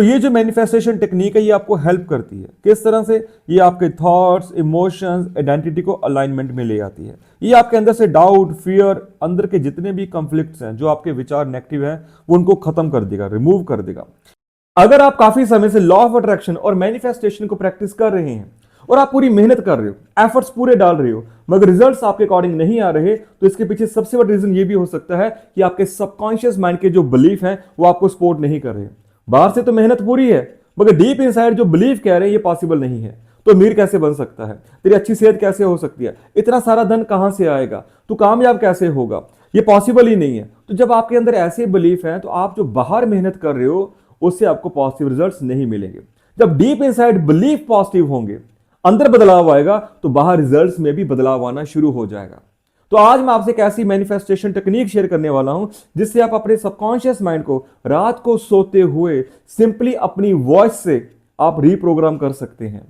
ये जो manifestation technique है ये आपको हेल्प करती है। किस तरह से? ये आपके थॉट्स, इमोशंस, आइडेंटिटी को अलाइनमेंट में ले आती है। ये आपके अंदर से डाउट, फियर, अंदर के जितने भी कॉन्फ्लिक्ट्स हैं, जो आपके विचार नेगेटिव हैं, वो उनको खत्म कर देगा, रिमूव कर देगा। अगर आप काफी समय से लॉ ऑफ अट्रैक्शन और मैनिफेस्टेशन को प्रैक्टिस कर रहे हैं और आप पूरी मेहनत कर रहे हो, एफर्ट्स पूरे डाल रहे हो, मगर रिजल्ट्स आपके अकॉर्डिंग नहीं आ रहे, तो इसके पीछे सबसे बड़ा रीजन ये भी हो सकता है कि आपके सबकॉन्शियस माइंड के जो बिलीफ हैं वो आपको सपोर्ट नहीं कर रहे। बाहर से तो मेहनत पूरी है, मगर डीप इनसाइड जो बिलीफ कह रहे हैं ये पॉसिबल नहीं है। तो अमीर कैसे बन सकता है? तेरी अच्छी सेहत कैसे हो सकती है? इतना सारा धन कहां से आएगा? तू कामयाब कैसे होगा? ये पॉसिबल ही नहीं है। तो जब आपके अंदर ऐसे बिलीफ हैं, तो आप जो बाहर मेहनत कर रहे हो उससे आपको पॉजिटिव रिजल्ट्स नहीं मिलेंगे। जब डीप इनसाइड बिलीफ पॉजिटिव होंगे, अंदर बदलाव आएगा, तो बाहर रिजल्ट्स में भी बदलाव आना शुरू हो जाएगा। तो आज मैं आपसे एक ऐसी मैनिफेस्टेशन टेक्निक शेयर करने वाला हूं जिससे आप अपने सबकॉन्शियस माइंड को रात को सोते हुए सिंपली अपनी वॉइस से आप रीप्रोग्राम कर सकते हैं।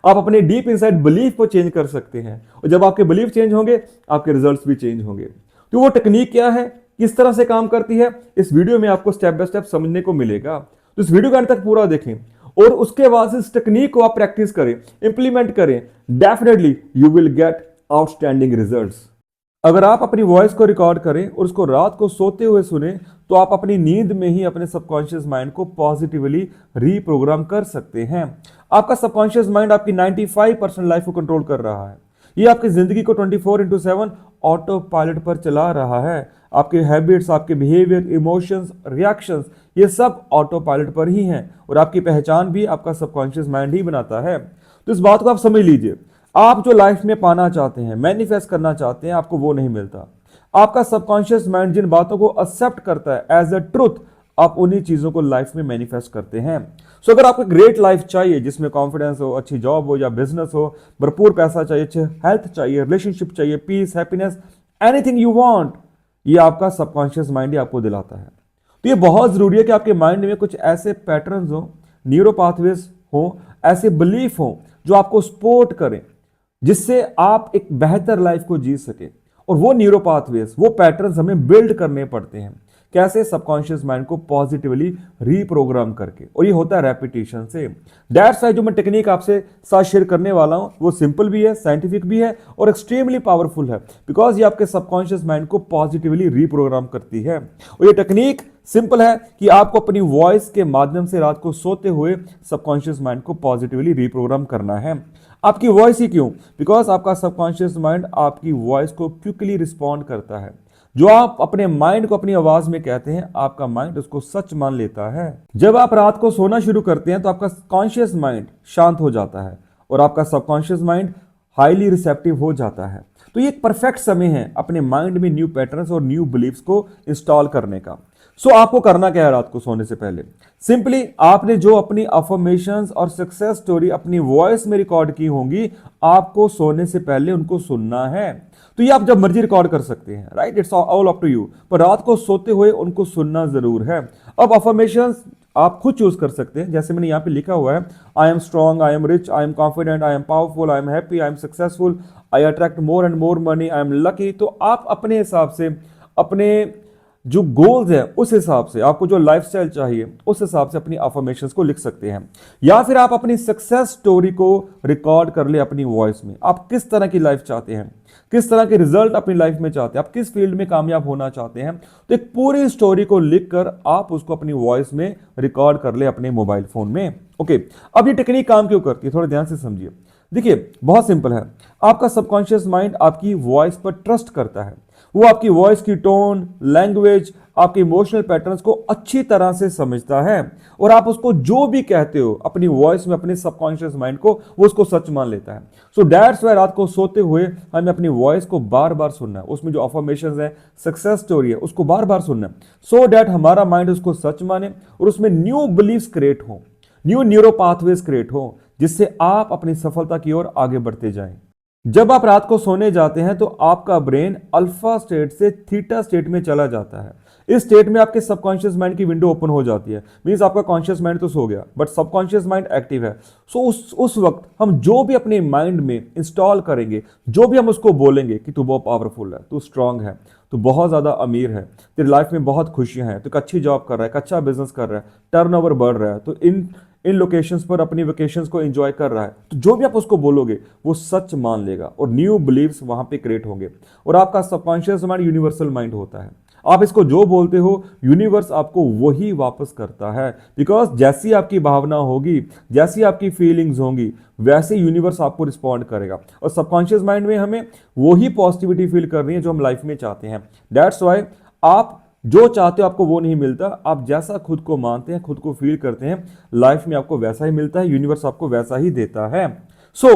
आप अपने डीप इनसाइड बिलीफ को चेंज कर सकते हैं, और जब आपके बिलीफ चेंज होंगे आपके रिजल्ट्स भी चेंज होंगे। तो वो टेक्निक क्या है, किस तरह से काम करती है, इस वीडियो में आपको स्टेप बाय स्टेप समझने को मिलेगा। तो इस वीडियो का अंत तक पूरा देखें और उसके बाद इस टेक्निक को आप प्रैक्टिस करें, इंप्लीमेंट करें। Definitely you will get outstanding results. अगर आप अपनी वॉइस को रिकॉर्ड करें और उसको रात को सोते हुए सुने, तो आप अपनी नींद में ही अपने सबकॉन्शियस माइंड को पॉजिटिवली रीप्रोग्राम कर सकते हैं। आपका सबकॉन्शियस माइंड आपकी 95% लाइफ को कंट्रोल कर रहा है। ये आपकी जिंदगी को 24/7 ऑटो पायलट पर चला रहा है। आपके हैबिट्स, आपके बिहेवियर, इमोशंस, रिएक्शंस, ये सब ऑटो पायलट पर ही हैं, और आपकी पहचान भी आपका सबकॉन्शियस माइंड ही बनाता है। तो इस बात को आप समझ लीजिए। आप जो लाइफ में पाना चाहते हैं, मैनिफेस्ट करना चाहते हैं, आपको वो नहीं मिलता। आपका सबकॉन्शियस माइंड जिन बातों को एक्सेप्ट करता है एज अ ट्रुथ, आप उन्हीं चीजों को लाइफ में मैनिफेस्ट करते हैं। सो अगर आपको ग्रेट लाइफ चाहिए जिसमें कॉन्फिडेंस हो, अच्छी जॉब हो या बिजनेस हो, भरपूर पैसा चाहिए, अच्छे हेल्थ चाहिए, रिलेशनशिप चाहिए, peace, happiness, anything you want, ये आपका सबकॉन्शियस माइंड ही आपको दिलाता है। तो ये बहुत जरूरी है कि आपके माइंड में कुछ ऐसे पैटर्न्स हो, न्यूरो पाथवेज हो, ऐसे बिलीफ हो जो आपको सपोर्ट करें, जिससे आप एक बेहतर लाइफ को जी सके। और वो न्यूरो पाथवेज, वो पैटर्न्स हमें बिल्ड करने पड़ते हैं। कैसे? सबकॉन्शियस माइंड को पॉजिटिवली रीप्रोग्राम करके, और ये होता है रेपिटेशन से। दैट्स व्हाई जो मैं टेक्निक आपसे साथ शेयर करने वाला हूं वो सिंपल भी है, साइंटिफिक भी है और एक्सट्रीमली पावरफुल है, बिकॉज ये आपके सबकॉन्शियस माइंड को पॉजिटिवली रीप्रोग्राम करती है। और ये टेक्निक सिंपल है कि आपको अपनी वॉइस के माध्यम से रात को सोते हुए सबकॉन्शियस माइंड को पॉजिटिवली रीप्रोग्राम करना है। आपकी वॉइस ही क्यों? बिकॉज आपका सबकॉन्शियस माइंड आपकी वॉइस को क्विकली रिस्पॉन्ड करता है। जो आप अपने माइंड को अपनी आवाज में कहते हैं, आपका माइंड उसको सच मान लेता है। जब आप रात को सोना शुरू करते हैं तो आपका कॉन्शियस माइंड शांत हो जाता है और आपका सबकॉन्शियस माइंड हाईली रिसेप्टिव हो जाता है। तो ये एक परफेक्ट समय है अपने माइंड में न्यू पैटर्न्स और न्यू बिलीफ्स को इंस्टॉल करने का। सो आपको करना क्या है रात को सोने से पहले? सिंपली आपने जो अपनी अफर्मेशंस और सक्सेस स्टोरी अपनी वॉइस में रिकॉर्ड की होंगी, आपको सोने से पहले उनको सुनना है। तो ये आप जब मर्जी रिकॉर्ड कर सकते हैं, right? It's all up to you, पर रात को सोते हुए उनको सुनना जरूर है। अब अफर्मेशंस आप खुद चूज कर सकते हैं, जैसे मैंने यहां पे लिखा हुआ है, I am strong, I am rich, I am confident, I am powerful, I am happy, I am successful, I attract more and more money, I am lucky. तो आप अपने हिसाब से, अपने जो गोल्स है उस हिसाब से, आपको जो लाइफस्टाइल चाहिए उस हिसाब से अपनी अफर्मेशंस को लिख सकते हैं। या फिर आप अपनी सक्सेस स्टोरी को रिकॉर्ड कर ले अपनी वॉइस में। आप किस तरह की लाइफ चाहते हैं, किस तरह के रिजल्ट अपनी लाइफ में चाहते हैं, आप किस फील्ड में कामयाब होना चाहते हैं, तो एक पूरी स्टोरी को लिखकर आप उसको अपनी वॉइस में रिकॉर्ड कर ले अपने मोबाइल फोन में। ओके, अब ये टेक्निक काम क्यों करती है, थोड़ा ध्यान से समझिए। देखिए, बहुत सिंपल है। आपका सबकॉन्शियस माइंड आपकी वॉइस पर ट्रस्ट करता है। वो आपकी वॉइस की टोन, लैंग्वेज, आपके इमोशनल पैटर्न्स को अच्छी तरह से समझता है, और आप उसको जो भी कहते हो अपनी वॉइस में अपने सबकॉन्शियस माइंड को, वो उसको सच मान लेता है। सो दैट्स व्हाई रात को सोते हुए हमें अपनी वॉइस को बार बार सुनना है। उसमें जो अफर्मेशंस है, सक्सेस स्टोरी है, उसको बार बार सुनना है, सो दैट हमारा माइंड उसको सच माने और उसमें न्यू बिलीव्स क्रिएट हो, न्यू न्यूरो पाथवेज क्रिएट हो, जिससे आप अपनी सफलता की ओर आगे बढ़ते जाएं। जब आप रात को सोने जाते हैं तो आपका ब्रेन अल्फा स्टेट से थीटा स्टेट में चला जाता है। इस स्टेट में आपके सबकॉन्शियस माइंड की विंडो ओपन हो जाती है। मींस आपका कॉन्शियस माइंड तो सो गया, बट सबकॉन्शियस माइंड एक्टिव है। सो उस वक्त हम जो भी अपने माइंड में इंस्टॉल करेंगे, जो भी हम उसको बोलेंगे कि तू बहुत पावरफुल है, तू स्ट्रांग है, तो बहुत ज़्यादा अमीर है, तेरी लाइफ में बहुत खुशियां हैं, तो एक अच्छी जॉब कर रहा है, एक अच्छा बिजनेस कर रहा है, टर्नओवर बढ़ रहा है, तो इन इन लोकेशंस पर अपनी वेकेशंस को एंजॉय कर रहा है, तो जो भी आप उसको बोलोगे वो सच मान लेगा और न्यू बिलीव्स वहां पे क्रिएट होंगे। और आपका सबकॉन्शियस माइंड यूनिवर्सल माइंड होता है, आप इसको जो बोलते हो यूनिवर्स आपको वही वापस करता है, बिकॉज जैसी आपकी भावना होगी, जैसी आपकी फीलिंग्स होंगी, वैसे यूनिवर्स आपको रिस्पॉन्ड करेगा। और सबकॉन्शियस माइंड में हमें वही पॉजिटिविटी फील करनी है जो हम लाइफ में चाहते हैं। दैट्स वाई आप जो चाहते हो आपको वो नहीं मिलता, आप जैसा खुद को मानते हैं, खुद को फील करते हैं, लाइफ में आपको वैसा ही मिलता है, यूनिवर्स आपको वैसा ही देता है। सो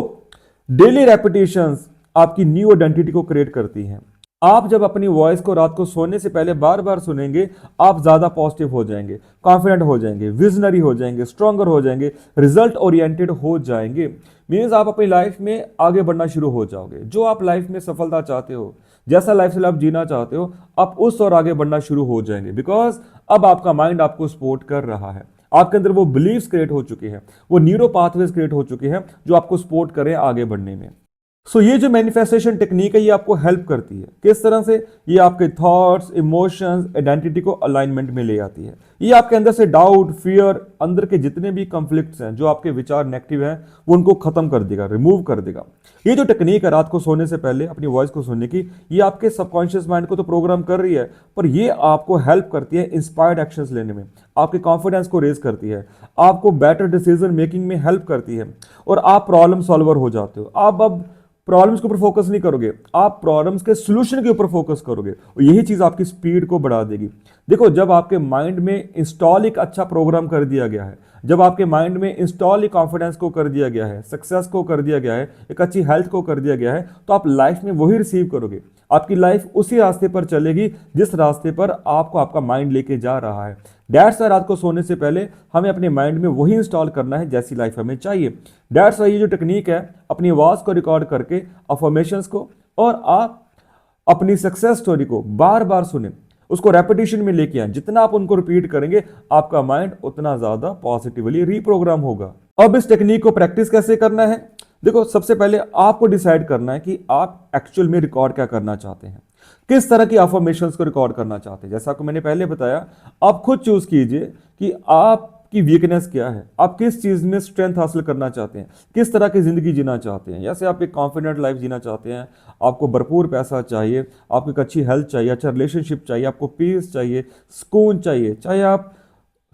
डेली रेपिटेशंस आपकी न्यू आइडेंटिटी को क्रिएट करती हैं। आप जब अपनी वॉइस को रात को सोने से पहले बार बार सुनेंगे, आप ज्यादा पॉजिटिव हो जाएंगे, कॉन्फिडेंट हो जाएंगे, विजनरी हो जाएंगे, स्ट्रॉन्गर हो जाएंगे, रिजल्ट ओरिएंटेड हो जाएंगे। मीन्स आप अपनी लाइफ में आगे बढ़ना शुरू हो जाओगे। जो आप लाइफ में सफलता चाहते हो, जैसा लाइफस्टाइल आप जीना चाहते हो, आप उस और आगे बढ़ना शुरू हो जाएंगे, बिकॉज अब आपका माइंड आपको सपोर्ट कर रहा है। आपके अंदर वो बिलीव्स क्रिएट हो चुके हैं, वो न्यूरो पाथवेज क्रिएट हो चुके हैं जो आपको सपोर्ट करें आगे बढ़ने में। ये जो मैनिफेस्टेशन टेक्निक है ये आपको हेल्प करती है। किस तरह से? ये आपके थॉट्स, इमोशंस, आइडेंटिटी को अलाइनमेंट में ले आती है। ये आपके अंदर से डाउट, फियर, अंदर के जितने भी कॉन्फ्लिक्ट्स हैं, जो आपके विचार नेगेटिव हैं, वो उनको खत्म कर देगा, रिमूव कर देगा। ये जो टेक्निक है रात को सोने से पहले अपनी वॉइस को सुनने की, ये आपके सबकॉन्शियस माइंड को तो प्रोग्राम कर रही है, पर ये आपको हेल्प करती है इंस्पायर्ड एक्शंस लेने में, आपके कॉन्फिडेंस को रेज करती है, आपको बेटर डिसीजन मेकिंग में हेल्प करती है, और आप प्रॉब्लम सॉल्वर हो जाते हो। आप अब प्रॉब्लम्स के ऊपर फोकस नहीं करोगे, आप प्रॉब्लम्स के सॉल्यूशन के ऊपर फोकस करोगे, और यही चीज आपकी स्पीड को बढ़ा देगी। देखो, जब आपके माइंड में इंस्टॉल एक अच्छा प्रोग्राम कर दिया गया है, जब आपके माइंड में इंस्टॉल एक कॉन्फिडेंस को कर दिया गया है, सक्सेस को कर दिया गया है, एक अच्छी हेल्थ को कर दिया गया है, तो आप लाइफ में वही रिसीव करोगे। आपकी लाइफ उसी रास्ते पर चलेगी जिस रास्ते पर आपको आपका माइंड लेके जा रहा है। दैट्स वाई रात को सोने से पहले हमें अपने माइंड में वही इंस्टॉल करना है जैसी लाइफ हमें चाहिए। दैट्स वाई ये जो टेक्निक है, अपनी आवाज को रिकॉर्ड करके अफर्मेशंस को, और आप अपनी सक्सेस स्टोरी को बार बार सुने, उसको रेपिटेशन में लेके आए। जितना आप उनको रिपीट करेंगे, आपका माइंड उतना ज्यादा पॉजिटिवली रीप्रोग्राम होगा। अब इस टेक्निक को प्रैक्टिस कैसे करना है? देखो, सबसे पहले आपको डिसाइड करना है कि आप एक्चुअल में रिकॉर्ड क्या करना चाहते हैं, किस तरह की अफर्मेशंस को रिकॉर्ड करना चाहते हैं। जैसा आपको मैंने पहले बताया, आप खुद चूज कीजिए कि आपकी वीकनेस क्या है, आप किस चीज में स्ट्रेंथ हासिल करना चाहते हैं, किस तरह की जिंदगी जीना चाहते हैं। जैसे आप एक कॉन्फिडेंट लाइफ जीना चाहते हैं, आपको भरपूर पैसा चाहिए, आपको एक अच्छी हेल्थ चाहिए, अच्छा रिलेशनशिप चाहिए, आपको पीस चाहिए, सुकून चाहिए, चाहे आप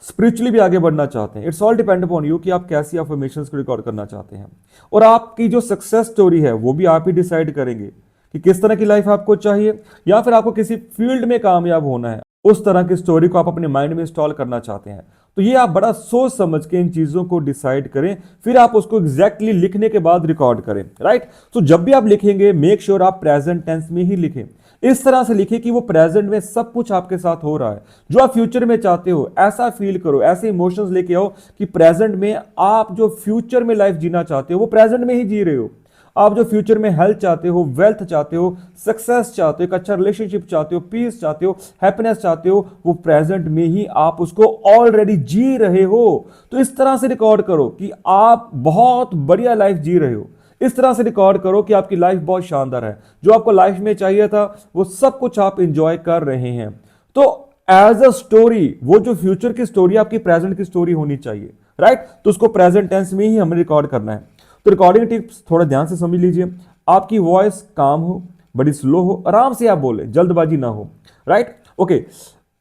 स्पिरिचुअली भी आगे बढ़ना चाहते हैं। It's all depend upon you कि आप कैसी अफर्मेशंस को रिकॉर्ड करना चाहते हैं। और आपकी जो सक्सेस स्टोरी है वो भी आप ही डिसाइड करेंगे कि किस तरह की लाइफ आपको चाहिए, या फिर आपको किसी फील्ड में कामयाब होना है, उस तरह की स्टोरी को आप अपने माइंड में इंस्टॉल करना चाहते हैं। तो ये आप बड़ा सोच समझ के इन चीजों को डिसाइड करें, फिर आप उसको एग्जैक्टली लिखने के बाद रिकॉर्ड करें, राइट। तो जब भी आप लिखेंगे, मेक श्योर आप प्रेजेंट टेंस में ही लिखें। इस तरह से लिखें कि वो प्रेजेंट में सब कुछ आपके साथ हो रहा है, जो आप फ्यूचर में चाहते हो ऐसा फील करो, ऐसे इमोशंस लेके आओ कि प्रेजेंट में आप जो फ्यूचर में लाइफ जीना चाहते हो वो प्रेजेंट में ही जी रहे हो। आप जो फ्यूचर में हेल्थ चाहते हो, वेल्थ चाहते हो, सक्सेस चाहते हो, एक अच्छा रिलेशनशिप चाहते हो, पीस चाहते हो, हैप्पीनेस चाहते हो, वो प्रेजेंट में ही आप उसको ऑलरेडी जी रहे हो। तो इस तरह से रिकॉर्ड करो कि आप बहुत बढ़िया लाइफ जी रहे हो। इस तरह से रिकॉर्ड करो कि आपकी लाइफ बहुत शानदार है, जो आपको लाइफ में चाहिए था वो सब कुछ आप इंजॉय कर रहे हैं। तो एज अ स्टोरी, वो जो फ्यूचर की स्टोरी आपकी प्रेजेंट की स्टोरी होनी चाहिए, राइट। तो उसको प्रेजेंट टेंस में ही हमें रिकॉर्ड करना है। तो रिकॉर्डिंग टिप्स थोड़ा ध्यान से समझ लीजिए। आपकी वॉइस काम हो, बड़ी स्लो हो, आराम से आप बोले, जल्दबाजी ना हो, राइट। ओके,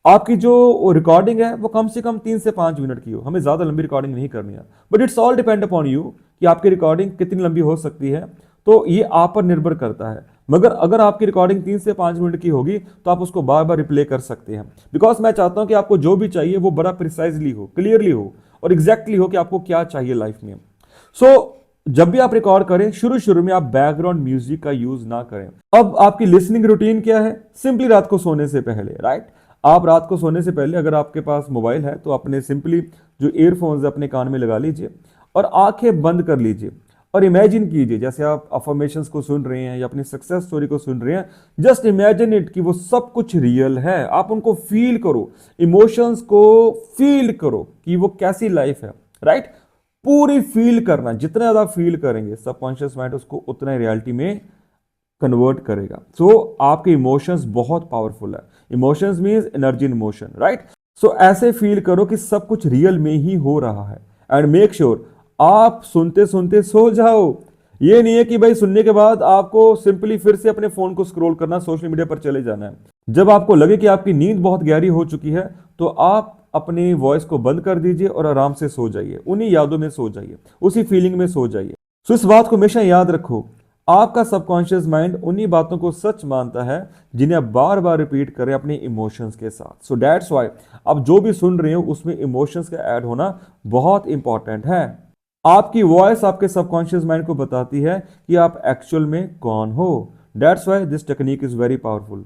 आपकी जो रिकॉर्डिंग है वो कम से कम 3 से 5 मिनट की हो, हमें ज्यादा लंबी रिकॉर्डिंग नहीं करनी है। But it's all depend upon you कि आपकी रिकॉर्डिंग कितनी लंबी हो सकती है, तो ये आप पर निर्भर करता है। मगर अगर आपकी रिकॉर्डिंग 3 से 5 मिनट की होगी तो आप उसको बार बार रिप्ले कर सकते हैं, बिकॉज मैं चाहता हूं कि आपको जो भी चाहिए वो बड़ा प्रिसाइजली हो, क्लियरली हो, और एग्जैक्टली हो कि आपको क्या चाहिए लाइफ में। सो जब भी आप रिकॉर्ड करें, शुरू शुरू में आप बैकग्राउंड म्यूजिक का यूज ना करें। अब आपकी लिसनिंग रूटीन क्या है? सिंपली रात को सोने से पहले, राइट, आप रात को सोने से पहले अगर आपके पास मोबाइल है तो अपने सिंपली जो ईयरफोन्स अपने कान में लगा लीजिए और आंखें बंद कर लीजिए, और इमेजिन कीजिए जैसे आप अफर्मेशंस को सुन रहे हैं या अपनी सक्सेस स्टोरी को सुन रहे हैं। जस्ट इमेजिन इट कि वो सब कुछ रियल है। आप उनको फील करो, इमोशंस को फील करो कि वो कैसी लाइफ है, राइट। पूरी फील करना, जितना ज्यादा फील करेंगे सबकॉन्शियस माइंड उसको उतना ही रियलिटी में कन्वर्ट करेगा। सो आपके इमोशंस बहुत पावरफुल है। Emotions means energy in motion, right. So ऐसे फील करो कि सब कुछ रियल में ही हो रहा है एंड मेक श्योर आप सुनते सुनते सो जाओ। ये नहीं है कि भाई सुनने के बाद आपको सिंपली फिर से अपने फोन को स्क्रॉल करना, सोशल मीडिया पर चले जाना है। जब आपको लगे कि आपकी नींद बहुत गहरी हो चुकी है तो आप अपनी वॉइस को बंद कर दीजिए और आराम से सो जाइए, उन्हीं यादों में सो जाइए, उसी फीलिंग में सो जाइए। सो इस बात को हमेशा याद रखो, आपका सबकॉन्शियस माइंड उन्हीं बातों को सच मानता है जिन्हें आप बार बार रिपीट करें अपने इमोशंस के साथ। सो दैट्स व्हाई आप जो भी सुन रहे हो उसमें इमोशंस का ऐड होना बहुत इंपॉर्टेंट है। आपकी वॉइस आपके सबकॉन्शियस माइंड को बताती है कि आप एक्चुअल में कौन हो। That's why this technique is very powerful.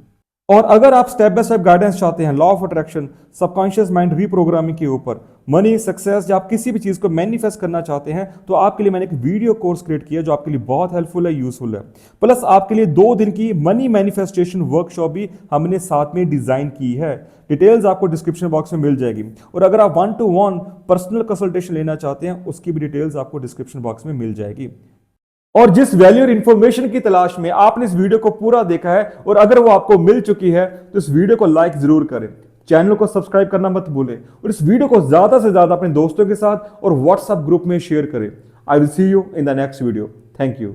और अगर आप स्टेप बाय स्टेप गाइडेंस चाहते हैं law of attraction, subconscious mind reprogramming के ऊपर, मनी, सक्सेस या आप किसी भी चीज को मैनिफेस्ट करना चाहते हैं तो आपके लिए मैंने एक वीडियो कोर्स क्रिएट किया जो आपके लिए बहुत हेल्पफुल है, यूजफुल है। प्लस आपके लिए 2 दिन की मनी मैनिफेस्टेशन वर्कशॉप भी हमने साथ में डिजाइन की है। डिटेल्स आपको डिस्क्रिप्शन बॉक्स में मिल जाएगी। और अगर आप 1-to-1 पर्सनल कंसल्टेशन लेना चाहते हैं उसकी भी डिटेल्स आपको डिस्क्रिप्शन बॉक्स में मिल जाएगी। और जिस वैल्यू और इंफॉर्मेशन की तलाश में आपने इस वीडियो को पूरा देखा है और अगर वो आपको मिल चुकी है तो इस वीडियो को लाइक जरूर करें, चैनल को सब्सक्राइब करना मत भूलें और इस वीडियो को ज्यादा से ज्यादा अपने दोस्तों के साथ और व्हाट्सएप ग्रुप में शेयर करें। I will see you in the next video. Thank you.